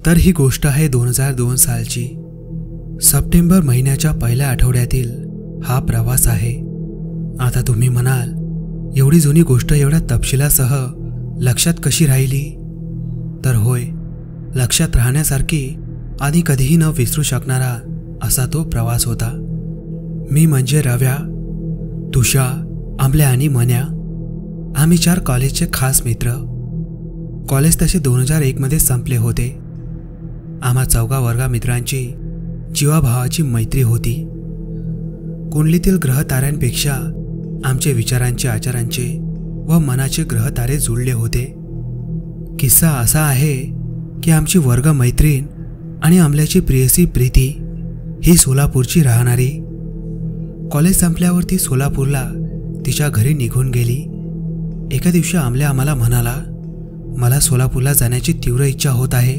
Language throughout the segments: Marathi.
तर ही गोष्ट आहे 2002 सालची. सप्टेंबर महिन्याच्या पहिल्या आठवड्यातील हा प्रवास आहे. आता तुम्ही म्हणाल, एवढी जुनी गोष्ट एवढ्या तपशिलासह लक्षात कशी राहिली? तर होय, लक्षात राहण्यासारखी आणि कधीही न विसरू शकणारा असा तो प्रवास होता. मी म्हणजे रव्या, तुषा, आंबल्या आणि मन्या. आम्ही 4 कॉलेजचे खास मित्र. कॉलेज तसे 2001 मध्ये संपले होते. आम्हा 4 वर्गा मित्रांची जीवाभावाची मैत्री होती. कुंडलीतील ग्रहताऱ्यांपेक्षा आमचे विचारांचे, आचारांचे व मनाचे ग्रहतारे जुळले होते. किस्सा असा आहे की आमची वर्ग मैत्रीण आणि आमल्याची प्रियसी प्रीती ही सोलापूरची राहणारी. कॉलेज संपल्यावर ती सोलापूरला तिच्या घरी निघून गेली. एका दिवशी आमल्या आम्हाला म्हणाला, मला सोलापूरला जाण्याची तीव्र इच्छा होत आहे.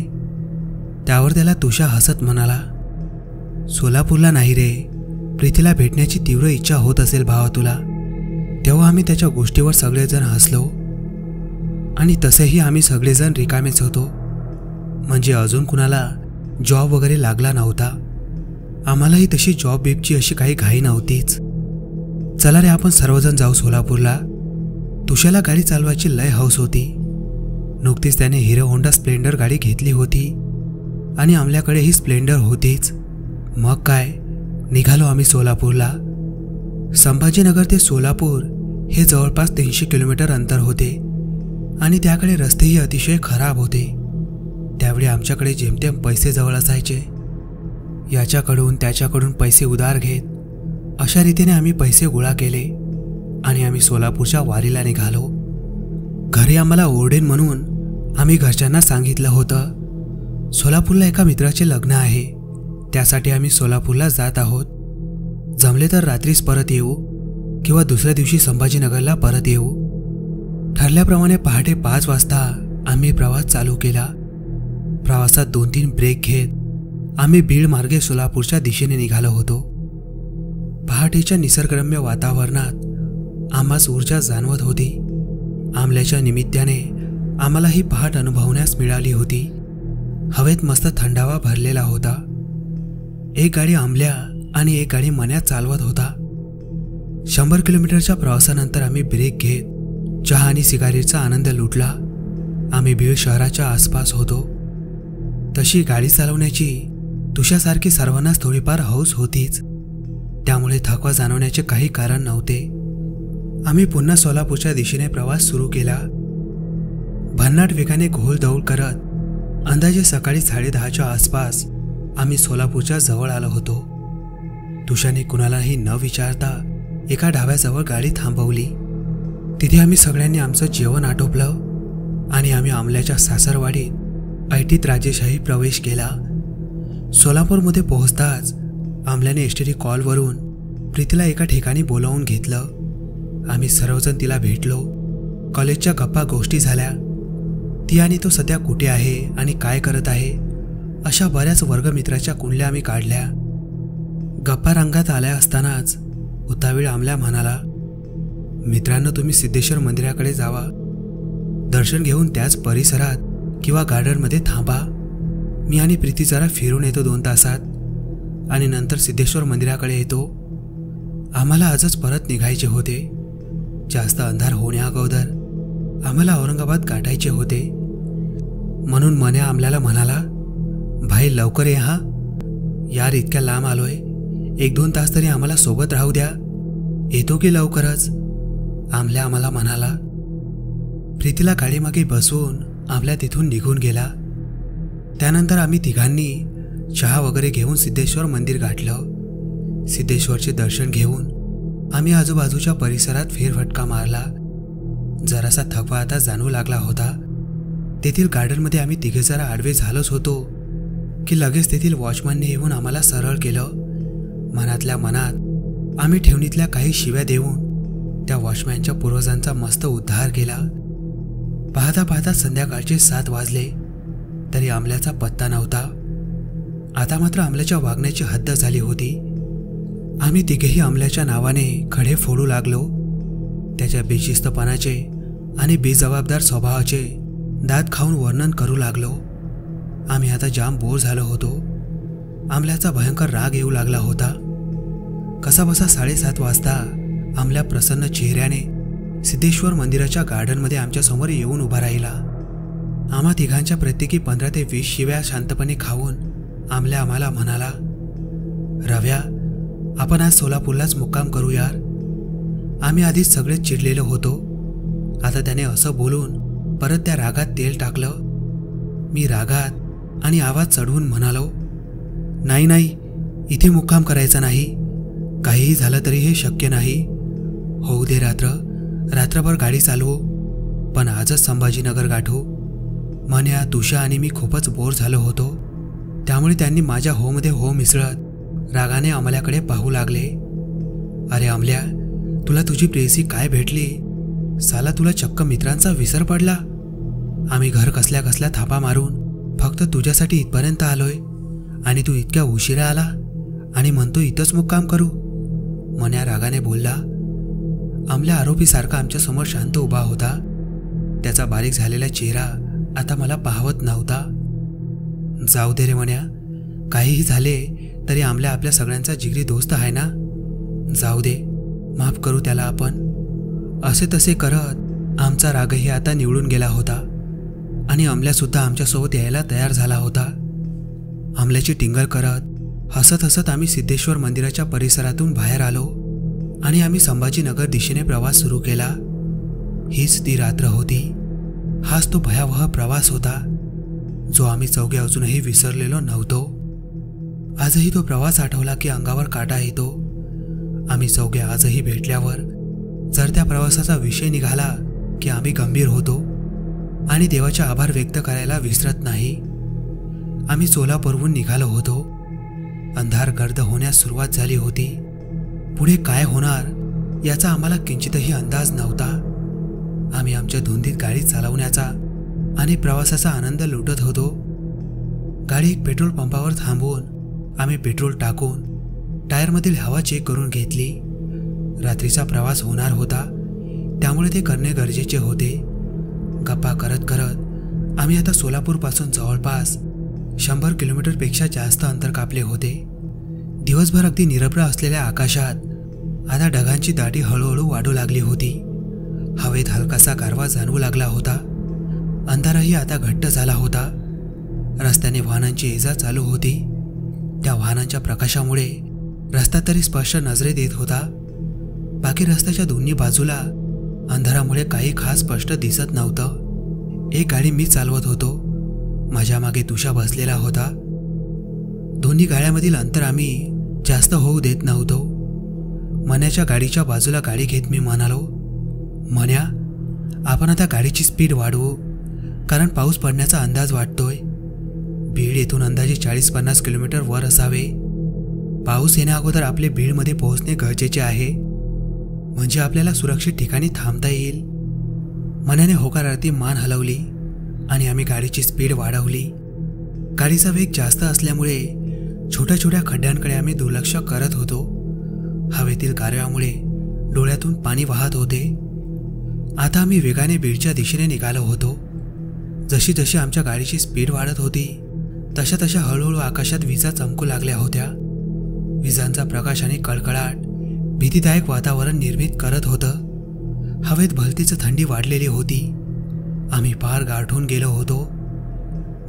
त्यावर त्याला तुषा हसत म्हणाला, सोलापूरला नाही रे, प्रीतीला भेटण्याची तीव्र इच्छा होत असेल भावा तुला. तेव्हा आम्ही त्याच्या गोष्टीवर सगळेजण हसलो. आणि तसेही आम्ही सगळेजण रिकामेच होतो. म्हणजे अजून कुणाला जॉब वगैरे लागला नव्हता. आम्हालाही तशी जॉब बीबची अशी काही घाई नव्हतीच. चला रे, आपण सर्वजण जाऊ सोलापूरला. तुषाला गाडी चालवायची लय हौस होती. नुकतीच त्याने हिरो होंडा स्प्लेंडर गाडी घेतली होती आणि आमल्याकडे ही स्प्लेंडर होतीच. मग काय, निघालो आम्ही सोलापूरला. संभाजीनगर ते सोलापूर हे जवळपास 300 किलोमीटर अंतर होते आणि त्याकडे रस्तेही अतिशय खराब होते. त्यावेळी आमच्याकडे जेमतेम पैसे जवळ असायचे. याच्याकडून त्याच्याकडून पैसे उधार घेत अशा रीतीने आम्ही पैसे गोळा केले आणि आम्ही सोलापूरच्या वारीला निघालो. घरी आम्हाला ओरडेन म्हणून आम्ही घरच्यांना सांगितलं होतं, सोलापूरला एका मित्राचे लग्न आहे, त्यासाठी आम्ही सोलापूरला जात आहोत. जमले तर रात्रीच परत येऊ किंवा दुसऱ्या दिवशी संभाजीनगरला परत येऊ. ठरल्याप्रमाणे पहाटे 5 वाजता आम्ही प्रवास चालू केला. प्रवासात 2-3 ब्रेक घेत आम्ही बीड मार्गे सोलापूरच्या दिशेने निघालो होतो. पहाटेच्या निसर्गरम्य वातावरणात आम्हास ऊर्जा जाणवत होती. आमल्याच्या निमित्ताने आम्हाला ही पहाट अनुभवण्यास मिळाली होती. हवेत मस्त थंडावा भरलेला होता. एक गाडी आंबल्या आणि एक गाडी मन्या चालवत होता. 100 किलोमीटरच्या प्रवासानंतर आम्ही ब्रेक घेत चहा आणि सिगारेटचा आनंद लुटला. आम्ही बीड शहराच्या आसपास होतो. तशी गाडी चालवण्याची तुषासारखी सर्वांनाच थोडीफार हौस होतीच. त्यामुळे थकवा जाणवण्याचे काही कारण नव्हते. आम्ही पुन्हा सोलापूरच्या दिशेने प्रवास सुरू केला. भन्नाट वेगाने घोलदौल करत अंदाजे सकाळी 10:30च्या आसपास आम्ही सोलापूरच्या जवळ आलो होतो. तुषाने कुणालाही न विचारता एका ढाब्याजवळ गाडी थांबवली. तिथे आम्ही सगळ्यांनी आमचं जेवण आटोपलं आणि आम्ही आमल्याच्या सासरवाडीत ऐटीत राजेशाही प्रवेश केला. सोलापूरमध्ये पोहोचताच आमल्याने एसटीडी कॉलवरून प्रीतीला एका ठिकाणी बोलावून घेतलं. आम्ही सर्वजण तिला भेटलो. कॉलेजच्या गप्पा गोष्टी झाल्या. ती आणि तो सध्या कुठे आहे आणि काय करत आहे अशा बऱ्याच वर्गमित्राच्या कुंडल्या आम्ही काढल्या. गप्पा रंगात आल्या असतानाच उतावीळ आमल्या म्हणाला, मित्रांनो, तुम्ही सिद्धेश्वर मंदिराकडे जावा. दर्शन घेऊन त्याच परिसरात किंवा गार्डनमध्ये थांबा. मी आणि प्रीती जरा फिरून येतो 2 तासात आणि नंतर सिद्धेश्वर मंदिराकडे येतो. आम्हाला आजच परत निघायचे होते. जास्त अंधार होण्याअगोदर आम्हाला औरंगाबाद गाठायचे होते. म्हणून मन्या आमल्याला म्हणाला, भाई लवकर ये हा. यार, इतक्या लांब आलोय, 1-2 तास तरी आम्हाला सोबत राहू द्या. येतो की लवकरच, आमल्या आम्हाला म्हणाला. प्रीतीला गाडीमागे बसवून आमल्या तिथून निघून गेला. त्यानंतर आम्ही तिघांनी चहा वगैरे घेऊन सिद्धेश्वर मंदिर गाठलं. सिद्धेश्वरचे दर्शन घेऊन आम्ही आजूबाजूच्या परिसरात फेरफटका मारला. जरासा थकवा आता जाणवू लागला होता. तेथील गार्डनमध्ये आम्ही तिघे जरा आडवे झालोच होतो की लगेच तेथील वॉचमनने येऊन आम्हाला सरळ केलं. मनातल्या मनात आम्ही ठेवणीतल्या काही शिव्या देऊन त्या वॉचमॅनच्या पूर्वजांचा मस्त उद्धार केला. पाहता पाहता संध्याकाळचे 7 वाजले तरी आमल्याचा पत्ता नव्हता. आता मात्र आमल्याच्या वागण्याची हद्द झाली होती. आम्ही तिघेही आमल्याच्या नावाने खडे फोडू लागलो. त्याच्या बेशिस्तपणाचे आणि बेजबाबदार स्वभावाचे दात खाऊन वर्णन करू लागलो. आम्ही आता जाम बोर झालो होतो. आमल्याचा भयंकर राग येऊ लागला होता. कसाबसा 7:30 वाजता आमल्या प्रसन्न चेहऱ्याने सिद्धेश्वर मंदिराच्या गार्डनमध्ये आमच्या समोर येऊन उभा राहिला. आम्हा तिघांच्या प्रत्येकी 15 ते 20 शिव्या शांतपणे खाऊन आमल्या आम्हाला म्हणाला, रव्या, आपण आज सोलापूरलाच मुक्काम करू यार. आम्ही आधीच सगळेच चिडलेलो होतो. आता त्याने असं बोलून परत त्या रागात तेल टाकलं. मी रागात आणि आवाज चढवून म्हणालो, नाही नाही, इथे मुक्काम करायचा नाही. काहीही झालं तरी हे शक्य नाही. होऊ दे रात्रभर गाडी चालवू, पण आजच संभाजीनगर गाठू. मन्या, तुषा आणि मी खूपच बोर झालो होतो. त्यामुळे त्यांनी माझ्या होमध्ये हो मिसळत रागाने अमल्याकडे पाहू लागले. अरे अमल्या, तुला तुझी प्रेयसी काय भेटली? साला तुला चक्क मित्रांचा विसर पडला. आम्ही घर कसल्या कसल्या थापा मारून फक्त तुझ्यासाठी इथपर्यंत आलोय आणि तू इतक्या उशिरा आला आणि म्हणतो इथंच मुक्काम करू. मन्या रागाने बोलला. अमल्या आरोपीसारखा आमच्या समोर शांत उभा होता. त्याचा बारीक झालेला चेहरा आता मला पाहवत नव्हता. जाऊ दे रे मन्या, काहीही झाले तरी अमल्या आपल्या सगळ्यांचा जिगरी दोस्त आहे ना. जाऊ दे, माफ करू त्याला आपण. असे तसे करत आमचा रागही आता निवळून गेला होता आणि अमल्यासुद्धा आमच्यासोबत यायला तयार झाला होता. अमल्याची टिंगल करत हसत हसत आम्ही सिद्धेश्वर मंदिराच्या परिसरातून बाहेर आलो आणि आम्ही संभाजीनगर दिशेने प्रवास सुरू केला. हीच ती रात्र होती. हाच तो भयावह प्रवास होता जो आम्ही चौघे अजूनही विसरलेलो नव्हतो. आजही तो प्रवास आठवला की अंगावर काटा येतो. आम्ही चौघे आजही भेटल्यावर जर त्या प्रवासाचा विषय निघाला की आम्ही गंभीर होतो आणि देवाचे आभार व्यक्त करायला विसरत नाही. आम्ही सोलापूरहून निघालो होतो. अंधार गर्द होण्यास सुरुवात झाली होती. पुढे काय होणार याचा आम्हाला किंचितही अंदाज नव्हता. आम्ही आमच्या धुंदीत गाडी चालवण्याचा आणि प्रवासाचा आनंद लुटत होतो. गाडी एक पेट्रोल पंपावर थांबवून आम्ही पेट्रोल टाकून टायरमधील हवा चेक करून घेतली. रात्रीचा प्रवास होणार होता, त्यामुळे ते करणे गरजेचे होते. गप्पा करत करत आम्ही आता सोलापूरपासून जवळपास 100 किलोमीटरपेक्षा जास्त अंतर कापले होते. दिवसभर अगदी निरभ्र असलेल्या आकाशात आता ढगांची दाटी हळूहळू वाढू लागली होती. हवेत हलकासा गारवा जाणवू लागला होता. अंधारही आता घट्ट झाला होता. रस्त्याने वाहनांची ये-जा चालू होती. त्या वाहनांच्या प्रकाशामुळे रस्ता तरी स्पष्ट नजरेत येत होता. बाकी रस्त्याच्या दोन्ही बाजूला अंधारामुळे काही खास स्पष्ट दिसत नव्हतं. एक गाडी मी चालवत होतो. माझ्या मागे तुषा बसलेला होता. दोन्ही गाड्यांमधील अंतर आम्ही जास्त होऊ देत नव्हतो. मन्याच्या गाडीच्या बाजूला गाडी घेत मी म्हणालो, मन्या, आपण आता गाडीची स्पीड वाढवू, कारण पाऊस पडण्याचा अंदाज वाटतोय. बीड येथून अंदाजे 40-50 किलोमीटर वर असावे. पाऊस येण्याअगोदर आपले बीडमध्ये पोहोचणे गरजेचे आहे, म्हणजे आपल्याला सुरक्षित ठिकाणी थांबता येईल. मन्याने होकारार्थी मान हलवली आणि आम्ही गाडीची स्पीड वाढवली. गाडीचा वेग जास्त असल्यामुळे छोट्या छोट्या खड्ड्यांकडे आम्ही दुर्लक्ष करत होतो. हवेतील गारव्यामुळे डोळ्यातून पाणी वाहत होते. आता आम्ही वेगाने बीडच्या दिशेने निघालो होतो. जशी जशी आमच्या गाडीची स्पीड वाढत होती तशा तशा हळूहळू आकाशात विजा चमकू लागल्या होत्या. विजांचा प्रकाश आणि कडकडाट भीतीदायक वातावरण निर्मित करत होतं. हवेत भलतीच थंडी वाढलेली होती. आम्ही पार गारठून गेलो होतो.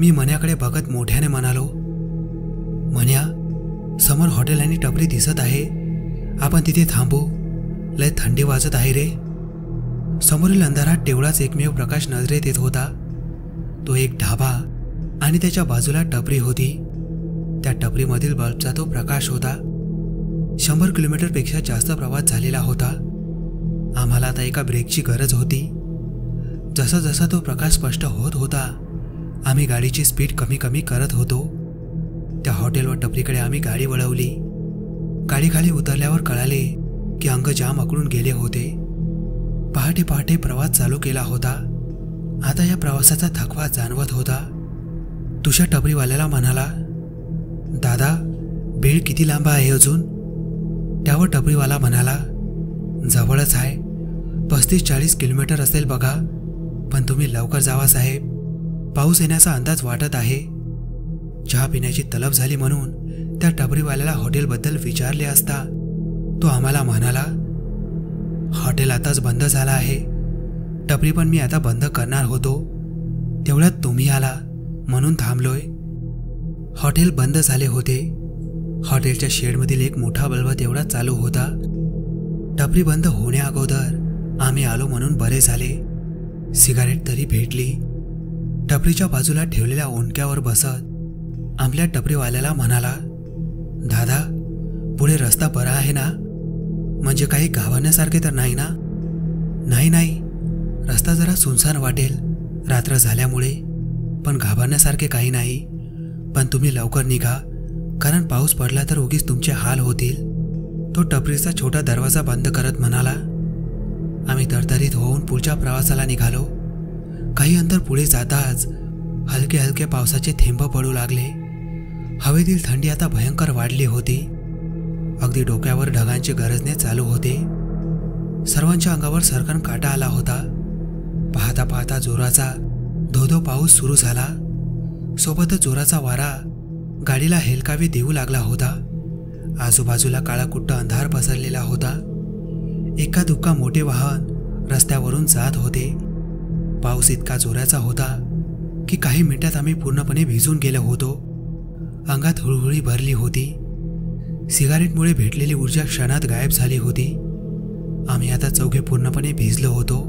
मी मन्याकडे बघत मोठ्याने म्हणालो, मन्या, समोर हॉटेल आणि टपरी दिसत आहे. आपण तिथे थांबू. लय थंडी वाजत आहे रे. समोरील अंधारात तेवढाच एकमेव प्रकाश नजरेत येत होता. तो एक ढाबा आणि त्याच्या बाजूला टपरी होती. त्या टपरीमधील बल्बचा तो प्रकाश होता. 100 किलोमीटरपेक्षा जास्त प्रवास झालेला होता. आम्हाला आता एका ब्रेकची गरज होती. जसा जसा तो प्रकाश स्पष्ट होत होता आम्ही गाडीची स्पीड कमी कमी करत होतो. त्या हॉटेल व टपरीकडे आम्ही गाडी वळवली. गाडीखाली उतरल्यावर कळाले की अंग जाम अकडून गेले होते. पहाटे पहाटे प्रवास चालू केला होता. आता या प्रवासाचा थकवा जाणवत होता. तुषा टपरीवाल्याला म्हणाला, दादा, बीड किती लांब आहे अजून? त्यावर टपरीवाला म्हणाला, जवळच आहे, 35-40 किलोमीटर असेल बघा, पण तुम्ही लवकर जावा साहेब. पाऊस येण्याचा अंदाज वाटत आहे. चहा पिण्याची तलब झाली म्हणून त्या टपरीवाल्याला हॉटेलबद्दल विचारले असता तो आम्हाला म्हणाला, हॉटेल आताच बंद झालं आहे. टपरी पण मी आता बंद करणार होतो, तेवढ्यात तुम्ही आला म्हणून थांबलोय. हॉटेल बंद झाले होते. हॉटेलच्या शेडमधील एक मोठा बल्ब तेवढा चालू होता. टपरी बंद होण्या अगोदर आम्ही आलो म्हणून बरे झाले. सिगारेट तरी भेटली. टपरीच्या बाजूला ठेवलेल्या ओंडक्यावर बसत आपल्या टपरीवाल्याला म्हणाला, दादा पुढे रस्ता बरा आहे ना? म्हणजे काही घाबरण्यासारखे तर नाही ना? नाही, रस्ता जरा सुनसान वाटेल रात्र झाल्यामुळे, पण घाबरण्यासारखे काही नाही. पण तुम्ही लवकर निघा, कारण पाऊस पडला तर उगीच तुमचे हाल होतील. तो टपरीचा छोटा दरवाजा बंद करत म्हणाला. आम्ही तरतरीत होऊन पुढच्या प्रवासाला निघालो. काही अंतर पुढे जाताच हलके हलके पावसाचे थेंब पडू लागले. हवेतील थंडी आता भयंकर वाढली होती. अगदी डोक्यावर ढगांचे गरजणे चालू होते. सर्वांच्या अंगावर सरकन काटा आला होता. पाहता पाहता जोराचा धोधो पाऊस सुरू झाला. सोबतच जोराचा वारा गाडीला हेलकावे देऊ लागला होता. आजूबाजूला काळाकुट्ट अंधार पसरलेला होता. एका दुक्का मोठे वाहन रस्त्यावरून जात होते. पाऊस इतका जोराचा होता की काही मिनिटात आम्ही पूर्णपणे भिजून गेलो होतो. अंगात हुळहुळी भरली होती. सिगारेटमुळे भेटलेली ऊर्जा क्षणात गायब झाली होती. आम्ही आता चौघे पूर्णपणे भिजलो होतो.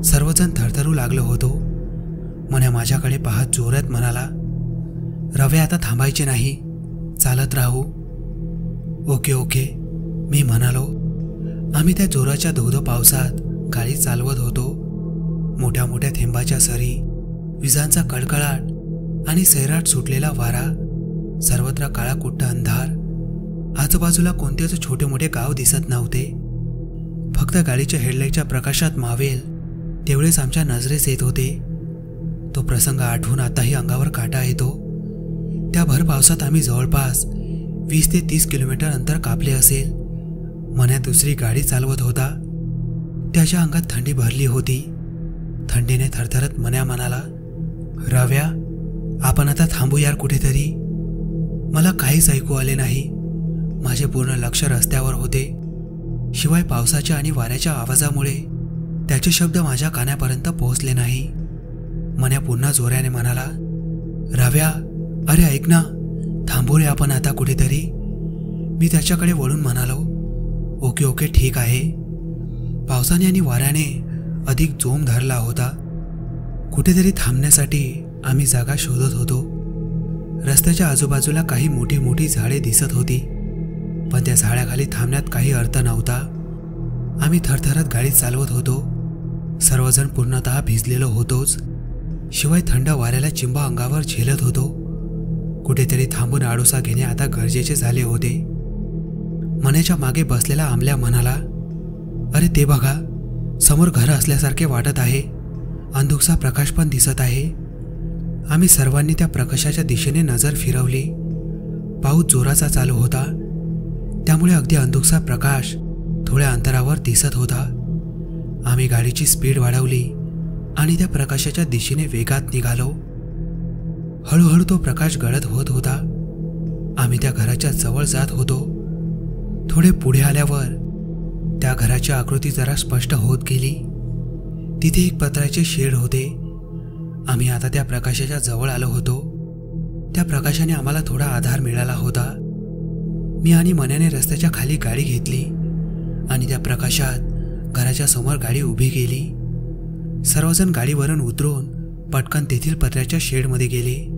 सर्वजण थरथरू लागलो होतो. मन्या माझ्याकडे पाहत जोरात म्हणाला, रव्या आता थांबायचे नाही, चालत राहू. ओके मी म्हणालो. आम्ही त्या जोराच्या धोधो पावसात गाडी चालवत होतो. मोठ्या मोठ्या थेंबाच्या सरी, विजांचा कडकडाट आणि सैराट सुटलेला वारा, सर्वत्र काळाकुट्ट अंधार. आजूबाजूला कोणतेच छोटे मोठे गाव दिसत नव्हते. फक्त गाडीच्या हेडलाईटच्या प्रकाशात मावेल तेवढेच आमच्या नजरेस येत होते. तो प्रसंग आठवून आताही अंगावर काटा येतो. त्या भर पावसात आम्ही जवळपास 20 ते 30 किलोमीटर अंतर कापले असेल. मन्या दुसरी गाडी चालवत होता. त्याच्या अंगात थंडी भरली होती. थंडीने थरथरत मन्या म्हणाला, रव्या आपण आता थांबू यार कुठेतरी. मला काहीच ऐकू आले नाही. माझे पूर्ण लक्ष रस्त्यावर होते. शिवाय पावसाच्या आणि वाऱ्याच्या आवाजामुळे त्याचे शब्द माझ्या कानापर्यंत पोहोचले नाही. मन्या पुन्हा जोराने म्हणाला, रव्या अरे ऐक ना, थांबू रे आपण आता कुठेतरी. मी त्याच्याकडे वळून म्हणालो, ओके ठीक आहे. पावसाने आणि वाऱ्याने अधिक जोम धरला होता. कुठेतरी थांबण्यासाठी आम्ही जागा शोधत होतो. रस्त्याच्या आजूबाजूला काही मोठी मोठी झाडे दिसत होती, पण त्या झाडाखाली थांबण्यात काही अर्थ नव्हता. आम्ही थरथरत गाडी चालवत होतो. सर्वजण पूर्णतः भिजलेलो होतोच. शिवाय थंड वाऱ्याला चिंबा अंगावर झेलत होतो. कुठेतरी थांबून आडोसा घेणे आता गरजेचे झाले होते. मन्याच्या मागे बसलेला आमल्या म्हणाला, अरे ते बघा, समोर घर असल्यासारखे वाटत आहे. अंधुकसा प्रकाश पण दिसत आहे. आम्ही सर्वांनी त्या प्रकाशाच्या दिशेने नजर फिरवली. पाऊस जोराचा चालू होता, त्यामुळे अगदी अंधुकसा प्रकाश थोड्या अंतरावर दिसत होता. आम्ही गाडीची स्पीड वाढवली आणि त्या प्रकाशाच्या दिशेने वेगात निघालो. हळूहळू तो प्रकाश गळत होत होता. आम्ही त्या घराच्या जवळ जात होतो. थोडे पुढे आल्यावर त्या घराची आकृती जरा स्पष्ट होत गेली. तिथे एक पत्र्याचे शेड होते. आम्ही आता त्या प्रकाशाच्या जवळ आलो होतो. त्या प्रकाशाने आम्हाला थोडा आधार मिळाला होता. मी आणि मन्याने रस्त्याच्या खाली गाडी घेतली आणि त्या प्रकाशात घराच्या समोर गाडी उभी केली. सर्वजण गाडीवरून उतरून पटकन तेथील पत्र्याच्या शेडमध्ये गेले.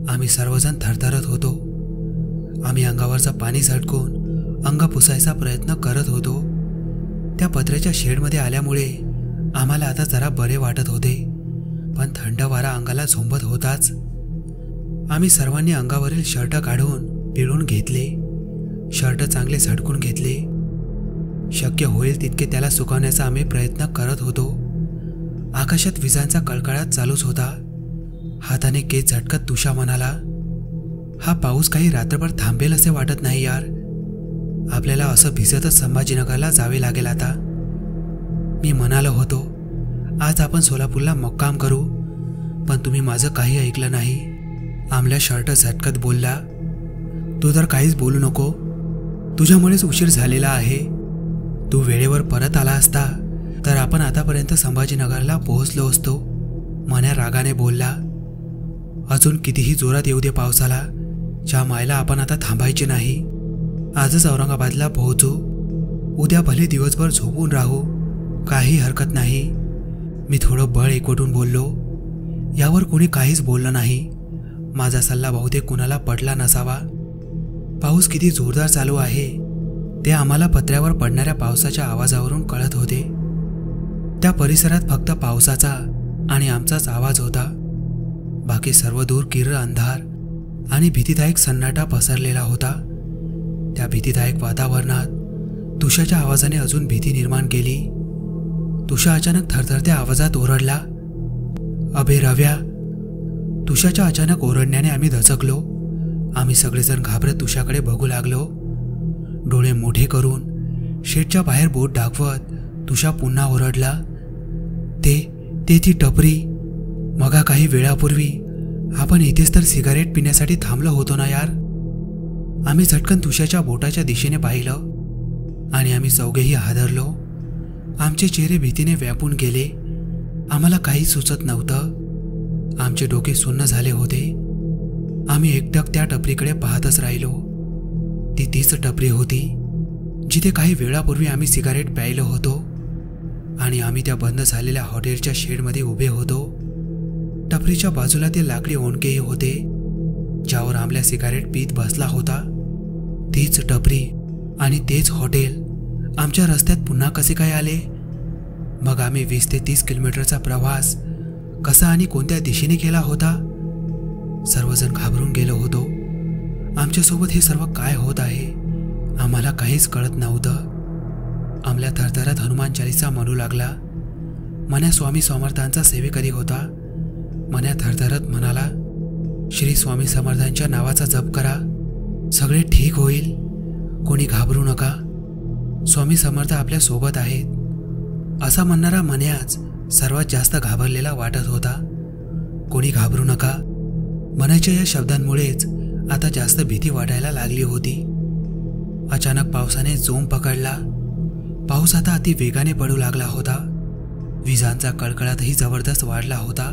आम्ही सर्वजण थरथरत होतो. आम्ही अंगावरचं पाणी झटकून अंग पुसायचा प्रयत्न करत होतो. त्या पत्र्याच्या शेडमध्ये आल्यामुळे आम्हाला आता जरा बरे वाटत होते, पण थंड वारा अंगाला झोंबत होताच. आम्ही सर्वांनी अंगावरील शर्ट काढून पिळून घेतले. शर्ट चांगले झटकून घेतले. शक्य होईल तितके त्याला सुकवण्याचा आम्ही प्रयत्न करत होतो. आकाशात विजांचा कडकडाट चालूच होता. हाताने केस झटकत तुषा म्हणाला, हा पाऊस काही रात्रभर थांबेल असे वाटत नाही यार. आपल्याला असं भिजतच संभाजीनगरला जावे लागेल आता. मी म्हणालो होतो, आज आपण सोलापूरला मुक्काम करू, पण तुम्ही माझं काही ऐकलं नाही. आमल्या शर्ट झटकत बोलला, तू तर काहीच बोलू नको, तुझ्यामुळेच उशीर झालेला आहे. तू वेळेवर परत आला असता तर आपण आतापर्यंत संभाजीनगरला पोहोचलो असतो. मन्या रागाने बोलला, अजून कितीही जोरात येऊ दे पावसाला, ज्या मायला आपण आता थांबायचे नाही. आजच औरंगाबादला पोहोचू, उद्या भले दिवसभर झोपून राहू, काही हरकत नाही. मी थोडं बळ एकवटून बोललो. यावर कोणी काहीच बोललं नाही. माझा सल्ला बहुतेक कुणाला पटला नसावा. पाऊस किती जोरदार चालू आहे ते आम्हाला पत्र्यावर पडणाऱ्या पावसाच्या आवाजावरून कळत होते. त्या परिसरात फक्त पावसाचा आणि आमचाच आवाज होता. बाकी सर्व दूर किर्र अंधार आणि भीतीदायक सन्नाटा पसरलेला होता. त्या भीतीदायक वातावरणात तुषाच्या आवाजाने अजून भीती निर्माण केली. तुषा अचानक थरथरत्या आवाजात ओरडला, अबे रव्या. तुषाच्या अचानक ओरडण्याने आम्ही दचकलो. आम्ही सगळेजण घाबरत तुषाकडे बघू लागलो. डोळे मोठे करून शेडच्या बाहेर बोट दाखवत तुषा पुन्हा ओरडला, ते ती टपरी. मगा काही वेळापूर्वी आपण इथेच तर सिगारेट पिण्यासाठी थांबलो होतो ना यार. आम्ही झटकन तुषाच्या बोटाच्या दिशेने पाहिलं आणि आम्ही चौघेही हादरलो. आमचे चेहरे भीतीने व्यापून गेले. आम्हाला काही सुचत नव्हतं. आमचे डोके सुन्न झाले होते. आम्ही एकटक त्या टपरीकडे पाहतच राहिलो. ती तीच टपरी होती जिथे काही वेळापूर्वी आम्ही सिगारेट प्यायलो होतो आणि आम्ही त्या बंद झालेल्या हॉटेलच्या शेडमध्ये उभे होतो. टपरीच्या बाजूला ते लाकडी ओंडकेही होते ज्यावर आमल्या सिगारेट पीत बसला होता. तीच टपरी आणि तेच हॉटेल आमच्या रस्त्यात पुन्हा कसे काय आले? मग आम्ही 20 ते 30 किलोमीटरचा प्रवास कसा आणि कोणत्या दिशेने केला होता? सर्वजण घाबरून गेलो होतो. आमच्यासोबत हे सर्व काय होत आहे आम्हाला काहीच कळत नव्हतं. आमल्या थरथरत हनुमान चालीसा म्हणू लागला. मन्या स्वामी समर्थांचा सेवेकरी होता. मन्या थरथरत म्हणाला, श्री स्वामी समर्थांच्या नावाचा जप करा, सगळे ठीक होईल, कोणी घाबरू नका, स्वामी समर्थ आपल्या सोबत आहेत. असा म्हणणारा मन्याच सर्वात जास्त घाबरलेला वाटत होता. कोणी घाबरू नका मनाच्या या शब्दांमुळेच आता जास्त भीती वाटायला लागली होती. अचानक पावसाने जोम पकडला. पाऊस आता अति वेगाने पडू लागला होता. विजांचा कडकडाटही जबरदस्त वाढला होता.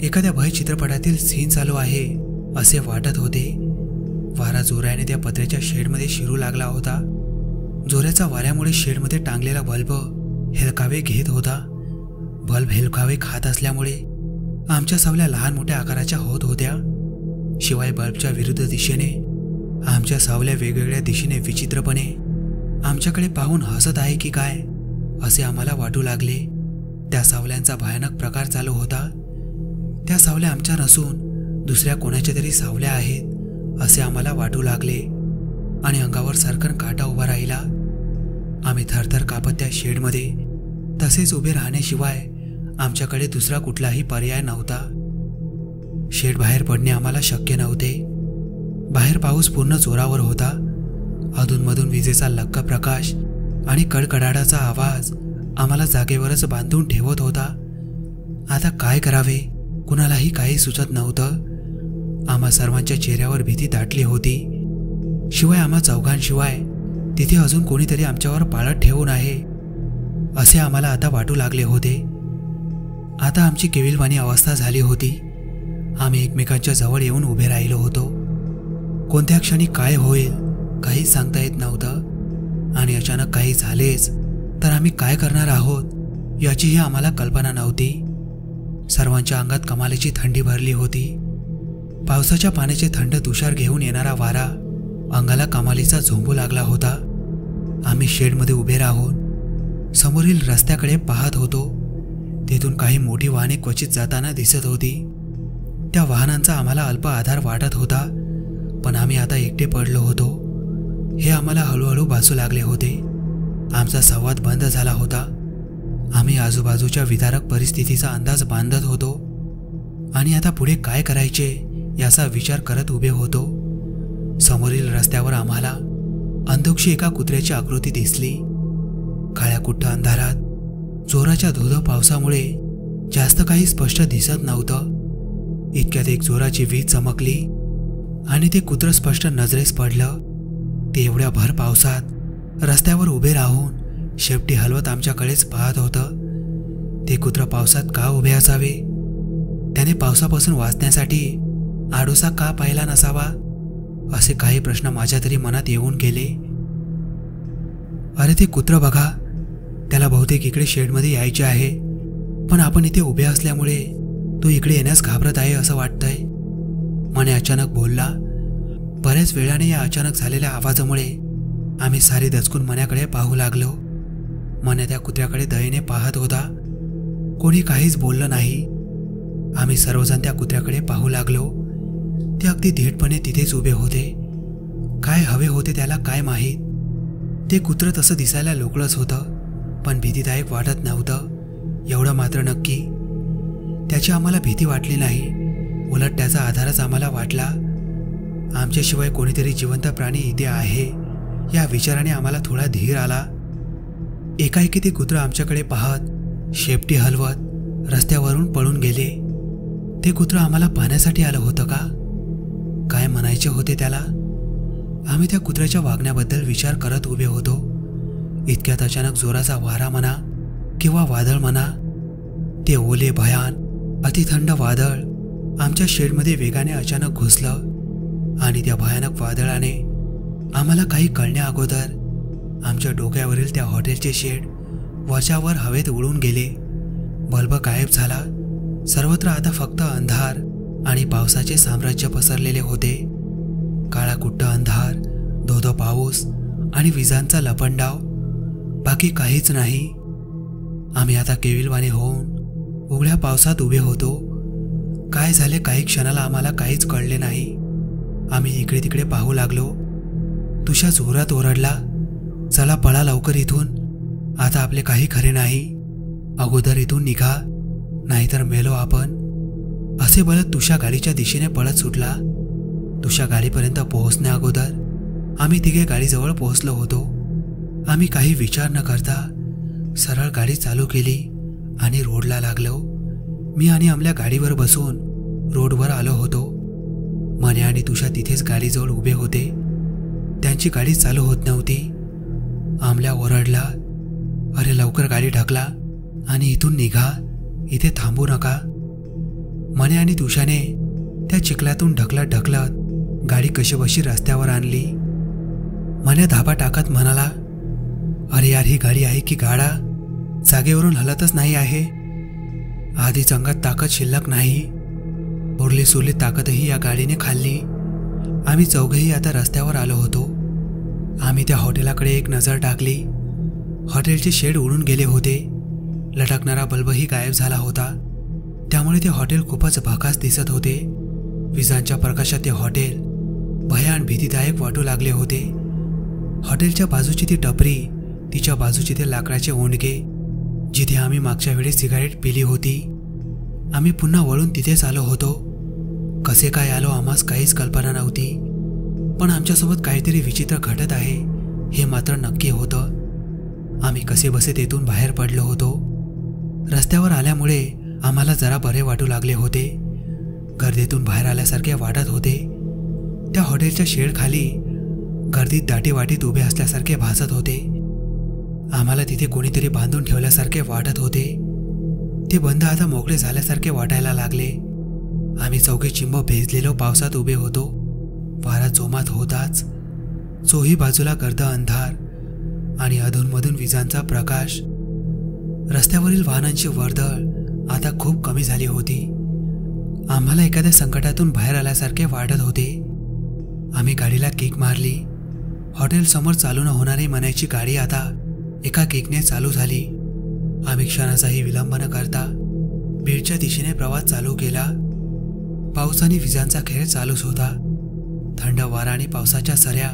एखाद्या भय चित्रपटातील सीन चालू आहे असे वाटत होते. वारा जोराने त्या पत्र्याच्या शेडमध्ये शिरू लागला होता. जोराच्या वाऱ्यामुळे शेडमध्ये टांगलेला बल्ब हेलकावे घेत होता. बल्ब हेलकावे खात असल्यामुळे आमच्या सावल्या लहान मोठ्या आकाराच्या होत होत्या. शिवाय बल्बच्या विरुद्ध दिशेने आमच्या सावल्या वेगवेगळ्या दिशेने विचित्रपणे आमच्याकडे पाहून हसत आहे की काय असे आम्हाला वाटू लागले. त्या सावल्यांचा भयानक प्रकार चालू होता. त्या सावल्या आमच्या नसून दुसऱ्या कोणाच्या तरी सावल्या आहेत असे आम्हाला वाटू लागले आणि अंगावर सरकन काटा उभा राहिला. आम्ही थरथर कापत त्या शेडमध्ये तसेच उभे राहण्याशिवाय आमच्याकडे दुसरा कुठलाही पर्याय नव्हता. शेड बाहेर पडणे आम्हाला शक्य नव्हते. बाहेर पाऊस पूर्ण जोरावर होता. अधूनमधून विजेचा लख्ख प्रकाश आणि कडकडाटाचा आवाज आम्हाला जागेवरच बांधून ठेवत होता. आता काय करावे कुणालाही काही सुचत नव्हतं. आम्हा सर्वांच्या चेहऱ्यावर भीती दाटली होती. शिवाय आम्हा चौघांशिवाय तिथे अजून कोणीतरी आमच्यावर पाळत ठेवून आहे असे आम्हाला आता वाटू लागले होते. आता आमची केविलवाणी अवस्था झाली होती. आम्ही एकमेकांच्या जवळ येऊन उभे राहिलो होतो. कोणत्या क्षणी काय होईल काहीच सांगता येत नव्हतं आणि अचानक काही झालेच तर आम्ही काय करणार आहोत याचीही आम्हाला कल्पना नव्हती. सर्वांच्या अंगात कमालीची थंडी भरली होती. पावसाच्या पाण्याचे थंड तुषार घेऊन येणारा वारा अंगाला कमालीचा झोंबू लागला होता. आम्ही शेडमध्ये उभे राहून समोरील रस्त्याकडे पाहत होतो. तेथून काही मोठी वाहने क्वचित जाताना दिसत होती. त्या वाहनांचा आम्हाला अल्प आधार वाटत होता, पण आम्ही आता एकटे पडलो होतो हे आम्हाला हळूहळू भासू लागले होते. आमचा संवाद बंद झाला होता. आम्ही आजूबाजूच्या विदारक परिस्थितीचा अंदाज बांधत होतो आणि आता पुढे काय करायचे याचा विचार करत उभे होतो. समोरील रस्त्यावर आम्हाला अंधुकशी एका कुत्र्याची आकृती दिसली. काळ्याकुट्ट अंधारात जोराच्या धोधो पावसामुळे जास्त काही स्पष्ट दिसत नव्हतं. इतक्यात एक जोराची वीज चमकली आणि ते कुत्रं स्पष्ट नजरेस पडलं. ते एवढ्या भर पावसात रस्त्यावर उभे राहून शेपटी हलवत आमच्याकडेच पाहत होतं. ते कुत्रं पावसात का उभे असावे? त्याने पावसापासून वाचण्यासाठी आडोसा का पाहिला नसावा? असे काही प्रश्न माझ्या तरी मनात येऊन गेले. अरे ते कुत्रं बघा, त्याला बहुतेक इकडे शेडमध्ये यायचे आहे, पण आपण इथे उभे असल्यामुळे तो इकडे येण्यास घाबरत आहे असं वाटतंय, मने अचानक बोलला. बऱ्याच वेळाने या अचानक झालेल्या आवाजामुळे आम्ही सारी दचकून मन्याकडे पाहू लागलो. मन्या त्या कुत्र्याकडे दयेने पाहत होता. कोणी काहीच बोललं नाही. आम्ही सर्वजण त्या कुत्र्याकडे पाहू लागलो. ते अगदी धीटपणे तिथेच उभे होते. काय हवे होते त्याला काय माहीत. ते कुत्रं तसं दिसायला लोकळच होतं, पण भीतीदायक वाटत नव्हतं. एवढं मात्र नक्की, त्याची आम्हाला भीती वाटली नाही. उलट त्याचा आधारच आम्हाला वाटला. आमच्याशिवाय कोणीतरी जिवंत प्राणी इथे आहे या विचाराने आम्हाला थोडा धीर आला. एकाएकी ते कुत्रं आमच्याकडे पाहत शेपटी हलवत रस्त्यावरून पळून गेले. ते कुत्रं आम्हाला पाहण्यासाठी आलं होतं का? काय म्हणायचे होते त्याला? आम्ही त्या कुत्र्याच्या वागण्याबद्दल विचार करत उभे होतो. इतक्यात अचानक जोराचा वारा म्हणा किंवा वादळ म्हणा, ते ओले भयान अतिथंड वादळ आमच्या शेडमध्ये वेगाने अचानक घुसलं आणि त्या भयानक वादळाने आम्हाला काही कळण्या अगोदर आमच्या डोक्यावरील त्या हॉटेलचे शेड वरच्यावर हवेत उडून गेले. बल्ब गायब झाला. सर्वत्र आता फक्त अंधार आणि पावसाचे साम्राज्य पसरलेले होते. काळाकुट्ट अंधार, धोधो पाऊस आणि विजांचा लपंडाव, बाकी काहीच नाही. आम्ही आता केविलवाणे होऊन उघड्या पावसात उभे होतो. काय झाले काही क्षणाला आम्हाला काहीच कळले नाही. आम्ही इकडे तिकडे पाहू लागलो. तुषा जोरात ओरडला, चला पळा लवकर इथून, आता आपले काही खरे नाही. अगोदर इथून निघा, नाहीतर मेलो आपण. असे बोलत तुषा गाडीच्या दिशेने पळत सुटला. तुषा गाडीपर्यंत पोहोचण्या अगोदर आम्ही तिघे गाडीजवळ पोहोचलो होतो. आम्ही काही विचार न करता सरळ गाडी चालू केली आणि रोडला लागलो. मी आणि आमल्या गाडीवर बसून रोडवर आलो होतो. मने आणि तुषा तिथेच गाडीजवळ उभे होते. त्यांची गाडी चालू होत नव्हती. आमल्या ओरडला, अरे लवकर गाडी ढकला आणि इथून निघा, इथे थांबू नका. मने आणि तुषाने त्या चिखलातून ढकलत ढकलत गाडी कशीबशी रस्त्यावर आणली. मने धाबा टाकत म्हणाला, अरे यार, ही गाडी आहे की गाडा? जागेवरून हलतच नाही आहे. आधीच अंगात ताकद शिल्लक नाही. उरली सुरली ताकदही या गाडीने खाल्ली. आम्ही चौघेही आता रस्त्यावर आलो होतो. आम्ही त्या हॉटेलाकडे एक नजर टाकली. हॉटेलचे शेड उडून गेले होते. लटकणारा बल्बही गायब झाला होता. त्यामुळे ते हॉटेल खूपच भकास दिसत होते. विजांच्या प्रकाशात ते हॉटेल भयान भीतीदायक वाटू लागले होते. हॉटेलच्या बाजूची ती टपरी, तिच्या बाजूचे ते लाकडाचे ओंडके, जिथे आम्ही मागच्या वेळेस सिगारेट पिली होती. आम्ही पुन्हा वळून तिथेच आलो होतो. कसे काय आलो आम्हास काहीच कल्पना नव्हती, पण आमच्यासोबत काहीतरी विचित्र घडत आहे हे मात्र नक्की होतं. आम्ही कसे बसे तेथून बाहेर पडलो होतो. रस्त्यावर आल्यामुळे आम्हाला जरा बरे वाटू लागले होते. गर्दीतून बाहेर आल्यासारखे वाटत होते. त्या हॉटेलच्या शेडखाली गर्दीत दाटीवाटीत उभे असल्यासारखे भासत होते. आम्हाला तिथे कोणीतरी बांधून ठेवल्यासारखे वाटत होते. ते बंद आता मोकळे झाल्यासारखे वाटायला लागले. आम्ही चौघे चिंब भिजलेलो पावसात उभे होतो. वारा जोमात होताच. चोही बाजूला गर्द अंधार आणि अधूनमधून विजांचा प्रकाश. रस्त्यावरील वाहनांची वर्दळ आता खूप कमी झाली होती. आम्हाला एखाद्या संकटातून बाहेर आल्यासारखे वाटत होते. आम्ही गाडीला किक मारली. हॉटेलसमोर चालू न होणारी मन्याची गाडी आता एका किकने चालू झाली. आम्ही क्षणाचाही विलंब न करता बीडच्या दिशेने प्रवास चालू केला. पाऊस आणि विजांचा खेळ चालूच होता. थंड वारा आणि पावसाच्या सऱ्या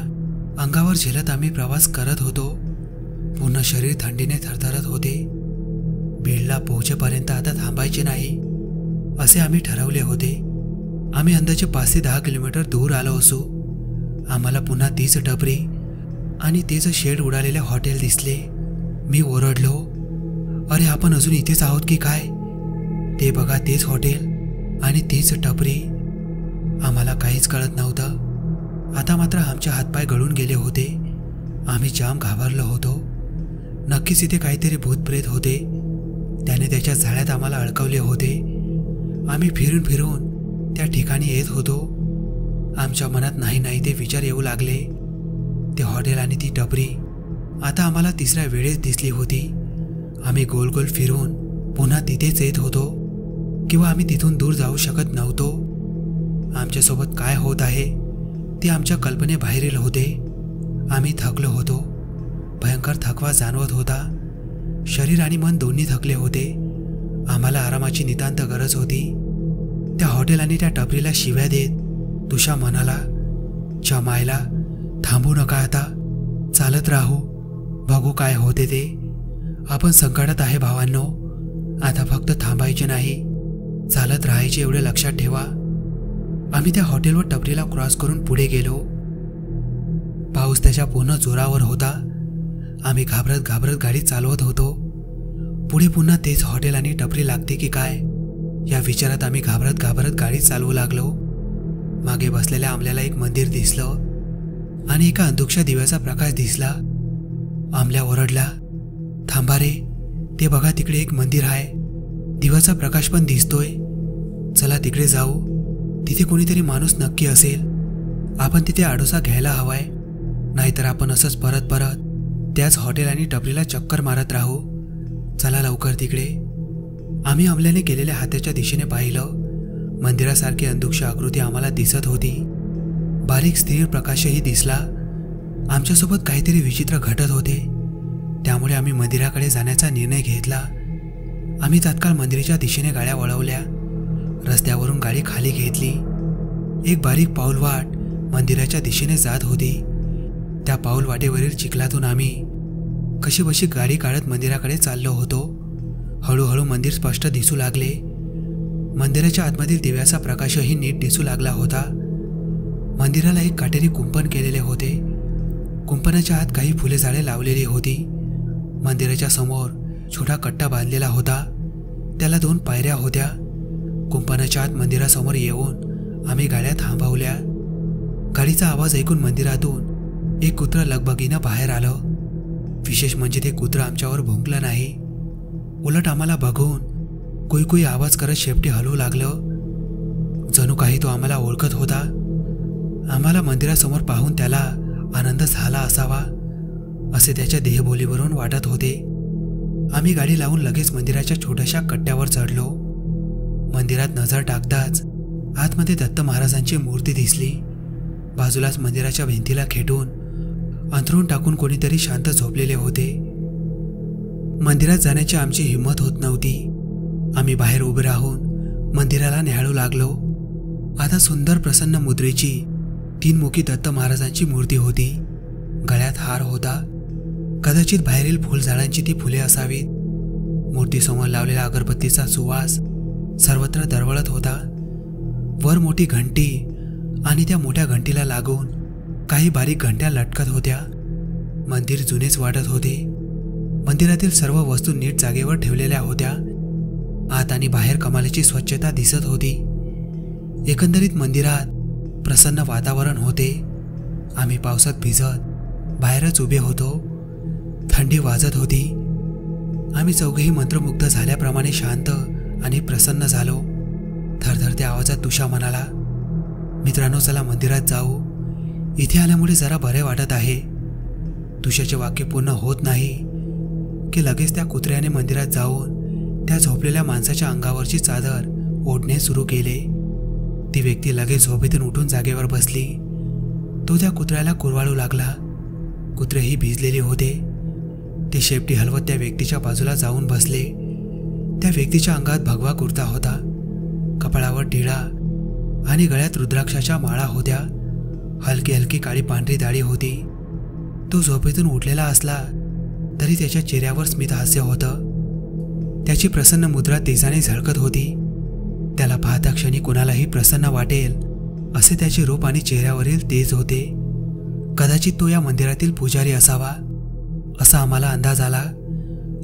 अंगावर झेलत आम्ही प्रवास करत होतो. पूर्ण शरीर थंडीने थरथरत होते. बीडला पोहोचेपर्यंत आता थांबायचे नाही असे आम्ही ठरवले होते. आम्ही अंदाजे 5 ते 10 किलोमीटर दूर आलो असू. आम्हाला पुन्हा तीच टपरी आणि तेच शेड उडालेले हॉटेल दिसले. मी ओरडलो, अरे आपण अजून इथेच आहोत की काय? ते बघा तेच हॉटेल आणि तीच टपरी. आम्हाला काहीच कळत नव्हतं. आता मात्र आमचे हातपाय गळून गेले होते. आम्ही जाम घाबरलो होतो. नक्कीच इथे काहीतरी भूतप्रेत होते. त्याने त्याच्या जाळ्यात आम्हाला अडकवले होते. आम्ही फिरून फिरून त्या ठिकाणी येत होतो. आमच्या मनात नाही ते विचार येऊ लागले. ते हॉटेल आणि ती टपरी आता आम्हाला तिसऱ्या वेळेस दिसली होती. आम्ही गोल गोल फिरून पुन्हा तिथेच येत होतो किंवा आम्ही तिथून दूर जाऊ शकत नव्हतो. आमच्यासोबत काय होत आहे ते आमच्या कल्पनेबाहेरील होते. आम्ही थकलो होतो. भयंकर थकवा जाणवत होता. शरीर आणि मन दोन्ही थकले होते. आम्हाला आरामाची नितांत गरज होती. त्या हॉटेल आणि त्या टपरीला शिव्या देत तुषा म्हणाला, च्या मायला, थांबू नका आता, चालत राहू, बघू काय होते ते. आपण संकटात आहे भावांनो. आता फक्त थांबायचे नाही, चालत राहायचे एवढे लक्षात ठेवा. आम्ही त्या हॉटेल व टपरीला क्रॉस करून पुढे गेलो. पाऊस त्याच्या पूर्ण जोरावर होता. आम्ही घाबरत घाबरत गाडी चालवत होतो. पुढे पुन्हा तेच हॉटेल आणि टपरी लागते की काय या विचारात आम्ही घाबरत घाबरत गाडी चालवू लागलो. मागे बसलेल्या आमल्याला एक मंदिर दिसलं आणि एका अंधुकशा दिव्याचा प्रकाश दिसला. आमल्या ओरडला, थांबा रे, ते बघा तिकडे एक मंदिर आहे, दिव्याचा प्रकाश पण दिसतोय. चला तिकडे जाऊ, तिथे कोणीतरी माणूस नक्की असेल. आपण तिथे आडोसा घ्यायला हवाय, नाहीतर आपण असंच परत परत त्याच हॉटेल आणि टपरीला चक्कर मारत राहू. चला लवकर तिकडे. आम्ही अमल्याने केलेल्या हाताच्या दिशेने पाहिलं. मंदिरासारखी अंधुकशी आकृती आम्हाला दिसत होती. बारीक स्थिर प्रकाशही दिसला. आमच्यासोबत काहीतरी विचित्र घडत होते. त्यामुळे आम्ही मंदिराकडे जाण्याचा निर्णय घेतला. आम्ही तात्काळ मंदिराच्या दिशेने गाड्या वळवल्या. रस्त्यावरून गाडी खाली घेतली. एक बारीक पाऊलवाट मंदिराच्या दिशेने जात होती. त्या पाऊलवाटेवरील चिखलातून आम्ही कशीबशी गाडी काढत मंदिराकडे चाललो होतो. हळूहळू मंदिर स्पष्ट दिसू लागले. मंदिराच्या आतमधील दिव्याचा प्रकाशही नीट दिसू लागला होता. मंदिराला एक काटेरी कुंपण केलेले होते. कुंपणाच्या आत काही फुले झाडे लावलेली होती. मंदिराच्या समोर छोटा कट्टा बांधलेला होता. त्याला 2 पायऱ्या होत्या. कुंपणाच्या आत मंदिरासमोर येऊन आम्ही गाड्या थांबवल्या. गाडीचा आवाज ऐकून मंदिरातून एक कुत्रं लगबगीनं बाहेर आलं. विशेष म्हणजे ते कुत्रं आमच्यावर भुंकलं नाही. उलट आम्हाला बघून कुई आवाज करत शेपटी हलवू लागलं. जणू काही तो आम्हाला ओळखत होता. आम्हाला मंदिरासमोर पाहून त्याला आनंद झाला असावा असे त्याच्या देहबोलीवरून वाटत होते. आम्ही गाडी लावून लगेच मंदिराच्या छोट्याशा कट्ट्यावर चढलो. मंदिरात नजर टाकताच आतमध्ये दत्त महाराजांची मूर्ती दिसली. बाजूलाच मंदिराच्या भिंतीला खेटून अंथरूण टाकून कोणीतरी शांत झोपलेले होते. मंदिरात जाण्याची आमची हिंमत होत नव्हती. आम्ही बाहेर उभे राहून मंदिराला न्याहाळू लागलो. आता सुंदर प्रसन्न मुद्रेची 3 मुखी दत्त महाराजांची मूर्ती होती. गळ्यात हार होता. कदाचित बाहेरील फुलझाडांची ती फुले असावीत. मूर्तीसमोर लावलेला अगरबत्तीचा सुवास सर्वत्र दरवळत होता. वर मोठी घंटी आणि त्या मोठ्या घंटीला लागून काही बारीक घंट्या लटकत होत्या. मंदिर जुनेच वाटत होते. मंदिरातील सर्व वस्तू नीट जागेवर ठेवलेल्या होत्या. आत आणि बाहेर कमालीची स्वच्छता दिसत होती. एकंदरीत मंदिरात प्रसन्न वातावरण होते. आम्ही पावसात भिजत बाहेरच उभे होतो. थंडी वाजत होती. आम्ही चौघेही मंत्रमुग्ध झाल्याप्रमाणे शांत आणि प्रसन्न झालो. थरथरत्या आवाजात तुषा म्हणाला, मित्रांनो, चला मंदिरात जाऊ. इथे आल्यामुळे जरा बरे वाटत आहे. तुषाचे वाक्य पूर्ण होत नाही की लगेच त्या कुत्र्याने मंदिरात जाऊन त्या झोपलेल्या माणसाच्या अंगावरची चादर ओढणे सुरू केले. ती व्यक्ती लगेच झोपेतून उठून जागेवर बसली. तो त्या कुत्र्याला कुरवाळू लागला. कुत्रेही भिजलेले होते. ते शेपटी हलवत त्या व्यक्तीच्या बाजूला जाऊन बसले. त्या व्यक्तीच्या अंगात भगवा कुर्ता होता. कपाळावर टिळा आणि गळ्यात रुद्राक्षाच्या माळा होत्या. हलकी हलकी काळी पांढरी दाढी होती. तो झोपेतून उठलेला असला तरी त्याच्या चेहऱ्यावर स्मित हास्य होतं. त्याची प्रसन्न मुद्रा तेजाने झळकत होती. त्याला पाहता क्षणी कोणालाही प्रसन्न वाटेल असे त्याचे रूप आणि चेहऱ्यावरील तेज होते. कदाचित तो या मंदिरातील पुजारी असावा असा आम्हाला अंदाज आला.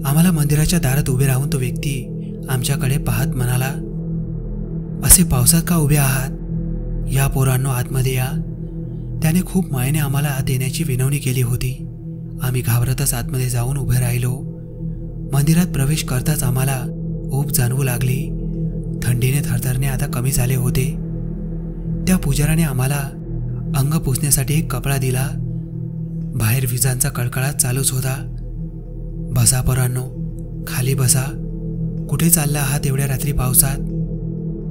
आम्हाला मंदिराच्या दारात उभे राहून तो व्यक्ती आमच्याकडे पाहत म्हणाला, असे पावसात का उभे आहात? या पोरांनो, आतमध्ये या. त्याने खूप मायेने आम्हाला आत येण्याची विनवणी केली होती. आम्ही घाबरतच आतमध्ये जाऊन उभे राहिलो. मंदिरात प्रवेश करताच आम्हाला ऊब जाणवू लागली. थंडीने थरथरणे आता कमी झाले होते. त्या पुजाऱ्याने आम्हाला अंग पुसण्यासाठी एक कपडा दिला. बाहेर विजांचा कडकडाट चालूच होता. बसा पोरांनो, खाली बसा. कुठे चालला आहात एवढ्या रात्री पावसात?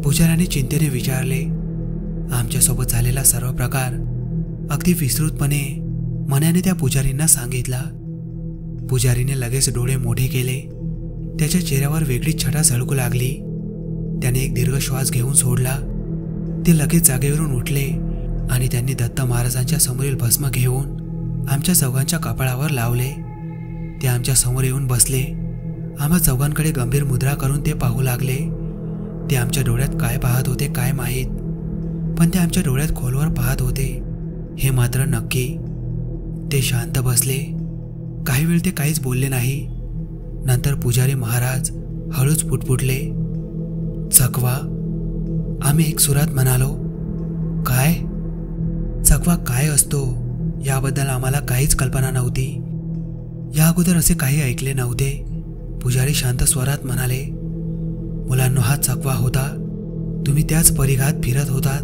पुजाऱ्याने चिंतेने विचारले. आमच्यासोबत झालेला सर्व प्रकार अगदी विस्तृतपणे मनाने त्या पुजारींना सांगितला. पुजारीने लगेच डोळे मोठे केले. त्याच्या चेहऱ्यावर वेगळीच छटा झळकू लागली. त्याने एक दीर्घ श्वास घेऊन सोडला. ते लगेच जागेवरून उठले आणि त्यांनी दत्त महाराजांच्या समोरील भस्म घेऊन आमच्या चौघांच्या कपाळावर लावले. ते आमच्या समोर येऊन बसले. आम्हा चौघांकडे गंभीर मुद्रा करून ते पाहू लागले. ते आमच्या डोळ्यात काय पाहत होते काय माहीत, पण ते आमच्या डोळ्यात खोलवर पाहत होते हे मात्र नक्की. ते शांत बसले. काही वेळ ते काहीच बोलले नाही. नंतर पुजारी महाराज हळूच पुटपुटले, चकवा. आम्ही एक सुरात म्हणालो, काय? चकवा काय असतो याबद्दल आम्हाला काहीच कल्पना नव्हती. या अगोदर असे काही ऐकले नव्हते. पुजारी शांत स्वरात म्हणाले, मुलांनो, हा चकवा होता. तुम्ही त्याच परिघात फिरत होतात.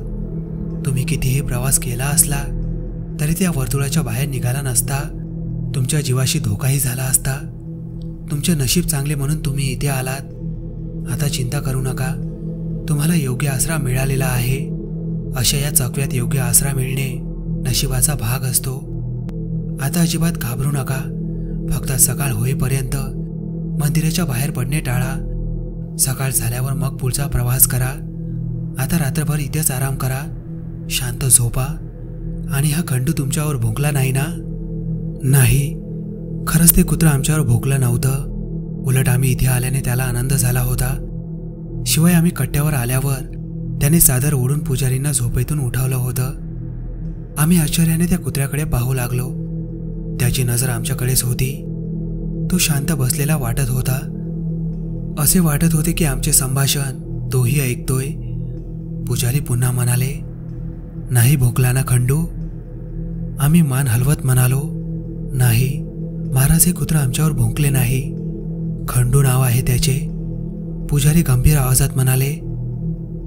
तुम्ही कितीही प्रवास केला असला तरी त्या वर्तुळाच्या बाहेर निघाला नसता. तुमच्या जीवाशी धोकाही झाला असता. तुमचे नशीब चांगले म्हणून तुम्ही इथे आलात. आता चिंता करू नका. तुम्हाला योग्य आसरा मिळालेला आहे. अशा या चकव्यात योग्य आसरा मिळणे नशिबाचा भाग असतो. आता अजिबात घाबरू नका. फक्त सकाळ होईपर्यंत मंदिराच्या बाहेर पडणे टाळा. सकाळ झाल्यावर मग पुढचा प्रवास करा. आता रात्रभर इथेच आराम करा. शांत झोपा. आणि हा खंडू तुमच्यावर भोंकला नाही ना? नाही, खरंच ते कुत्रं आमच्यावर भोंकलं नव्हतं. उलट आम्ही इथे आल्याने त्याला आनंद झाला होता. शिवाय आम्ही कट्ट्यावर आल्यावर त्याने चादर ओढून पुजारींना झोपेतून उठवलं होतं. आम्ही आश्चर्याने त्या कुत्र्याकडे पाहू लागलो. त्याची नजर आमच्याकडेच होती. तो शांत बसलेला वाटत होता. असे वाटत होते की आमचे संभाषण तोही ऐकतोय. पुजारी पुन्हा म्हणाले, नाही भोंकला ना खंडू? आम्ही मान हलवत म्हणालो, नाही महाराज, हे कुत्रं आमच्यावर भोंकले नाही. खंडू नाव आहे त्याचे. पुजारी गंभीर आवाजात म्हणाले,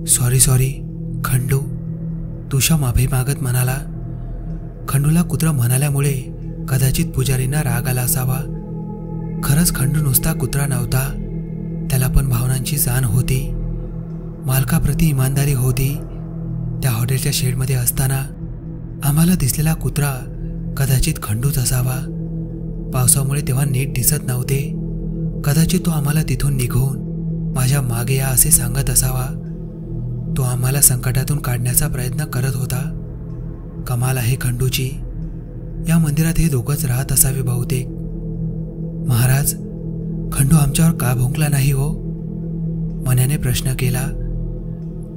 सॉरी खंडू. तुषा माफी मागत म्हणाला. खंडूला कुत्रा म्हणाल्यामुळे कदाचित पुजारींना राग आला असावा. खरंच खंडू नुसता कुत्रा नव्हता. त्याला पण भावनांची जाण होती. मालकाप्रती इमानदारी होती. त्या हॉटेलच्या शेडमध्ये असताना आम्हाला दिसलेला कुत्रा कदाचित खंडूच असावा. पावसामुळे तेव्हा नीट दिसत नव्हते. कदाचित तो आम्हाला तिथून निघून माझ्या मागे या असे सांगत असावा. तो आम्हाला संकटातून काढण्याचा प्रयत्न करत होता. कमाल आहे खंडूची. या मंदिरात हे दोघंच राहत असावे बहुतेक. महाराज, खंडू आमच्यावर का भोंकला नाही हो? मनाने प्रश्न केला.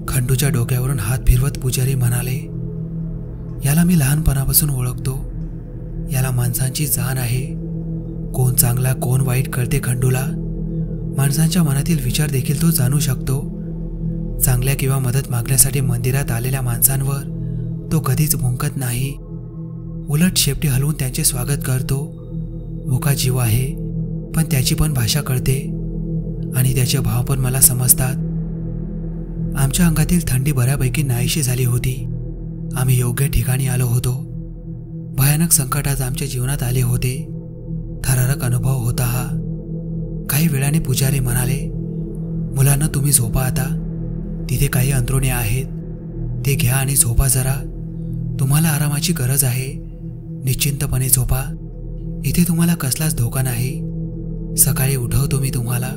खंडूच्या डोक्यावरून हात फिरवत पुजारी म्हणाले, याला मी लहानपणापासून ओळखतो. याला माणसांची जाण आहे. कोण चांगला कोण वाईट कळते खंडूला. माणसांच्या मनातील विचार देखील तो जाणू शकतो. चांगल्या किंवा मदत मागण्यासाठी मंदिरात आलेल्या माणसांवर तो कधीच भुंकत नाही. उलट शेपटी हलवून त्यांचे स्वागत करतो. मुका जीव आहे, पण त्याची पण भाषा कळते आणि त्याचे भाव पण मला समजतात. आमच्या अंगातील थंडी बऱ्यापैकी नाहीशी झाली होती. आम्ही योग्य ठिकाणी आलो होतो. भयानक संकटात आमच्या जीवनात आले होते. थरारक अनुभव होता हा. काही वेळाने पुजारी म्हणाले, मुलांना तुम्ही झोपा आता. तिथे काही अंथरुणे आहेत, ते घ्या आणि झोपा जरा. तुम्हाला आरामाची गरज आहे. निश्चिंतपणे झोपा. इथे तुम्हाला कसलाच धोका नाही. सकाळी उठवतो मी तुम्हाला.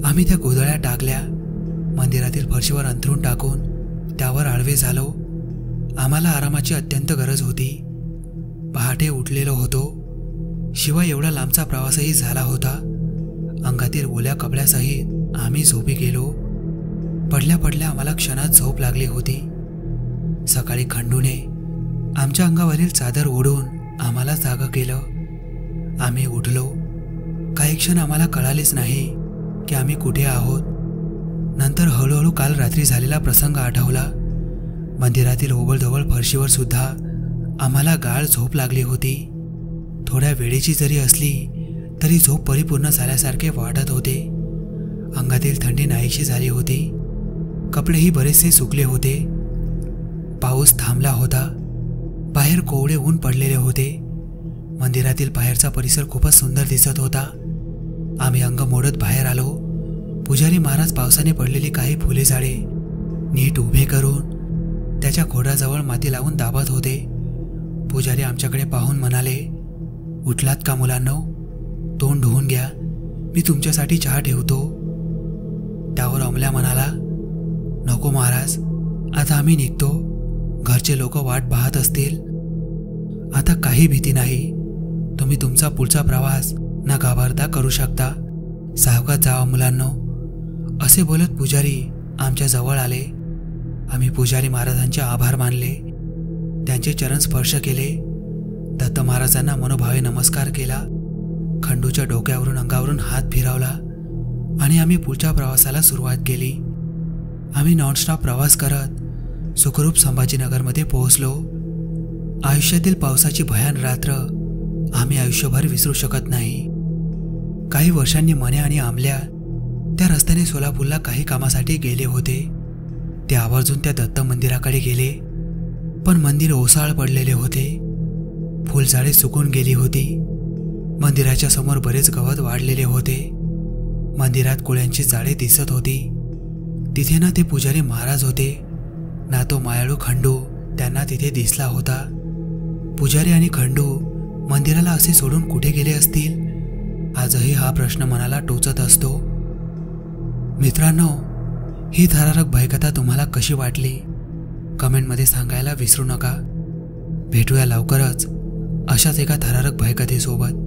आम्ही त्या गोधळ्या टाकल्या. मंदिरातील फरशीवर अंथरूण टाकून त्यावर आडवे झालो. आम्हाला आरामाची अत्यंत गरज होती. पहाटे उठलेलो होतो. शिवाय एवढा लांबचा प्रवासही झाला होता. अंगातील ओल्या कपड्यासहित आम्ही झोपी गेलो. पडल्या पडल्या आम्हाला क्षणात झोप लागली होती. सकाळी खंडूने आमच्या अंगावरील चादर ओढून आम्हाला जागं केलं. आम्ही उठलो. काही क्षण आम्हाला कळालेच नाही की आम्ही कुठे आहोत. नंतर हळूहळू काल रात्री झालेला प्रसंग आठवला. मंदिरातील ओबळधोबळ फरशीवर सुद्धा आम्हाला गाढ झोप लागली होती. थोड्या वेळेची जरी असली तरी झोप परिपूर्ण झाल्यासारखे वाटत होते. अंगातील थंडी नाहीशी झाली होती. कपडेही बरेचसे सुकले होते. पाऊस थांबला होता. बाहेर कोवळे ऊन पडलेले होते. मंदिरातील बाहेरचा परिसर खूपच सुंदर दिसत होता. आम्ही अंग मोडत बाहेर आलो. पुजारी महाराज पावसाने पडलेली काही फुले झाडे नीट उभे करून त्याच्या खोडाजवळ माती लावून दाबत होते. पुजारी आमच्याकडे पाहून म्हणाले, उठलात का मुलांनो? तोंड धुवून घ्या, मी तुमच्यासाठी चहा ठेवतो. त्यावर अमल्या म्हणाला, नको महाराज, आता आम्ही निघतो. घरचे लोक वाट पाहत असतील. आता काही भीती नाही. तुम्ही तुमचा पुढचा प्रवास न घाबरता करू शकता. सावकाश जावा मुलांनो. असे बोलत पुजारी आमच्या जवळ आले. आम्ही पुजारी महाराजांचे आभार मानले. त्यांचे चरण स्पर्श केले. दत्त महाराजांना मनोभावे नमस्कार केला. खंडूच्या डोक्यावरून अंगावरून हात फिरवला आणि आम्ही पुढच्या प्रवासाला सुरुवात केली. आम्ही नॉनस्टॉप प्रवास करत सुखरूप संभाजीनगरमध्ये पोहोचलो. आयुष्यातील पावसाची भयान रात्र आम्ही आयुष्यभर विसरू शकत नाही. काही वर्षांनी मने आणि आमल्या त्या रस्त्याने सोलापूरला काही कामासाठी गेले होते. ते आवर्जून त्या दत्त मंदिराकडे गेले, पण मंदिर ओसाळ पडलेले होते. फुलझाडे सुकून गेली होती. मंदिराच्या समोर बरेच गवत वाढलेले होते. मंदिरात कोळ्यांची जाळे दिसत होती. तिथे ना ते पुजारी महाराज होते ना तो मायाळू खंडू त्यांना तिथे दिसला होता. पुजारी आणि खंडू मंदिराला असे सोडून कुठे गेले असतील? आजही हा प्रश्न मनाला टोचत असतो. मित्रांनो, ही थरारक भयकथा तुम्हाला कशी वाटली कमेंटमध्ये सांगायला विसरू नका. भेटूया लवकरच अशाच एका थरारक भयकथेसोबत.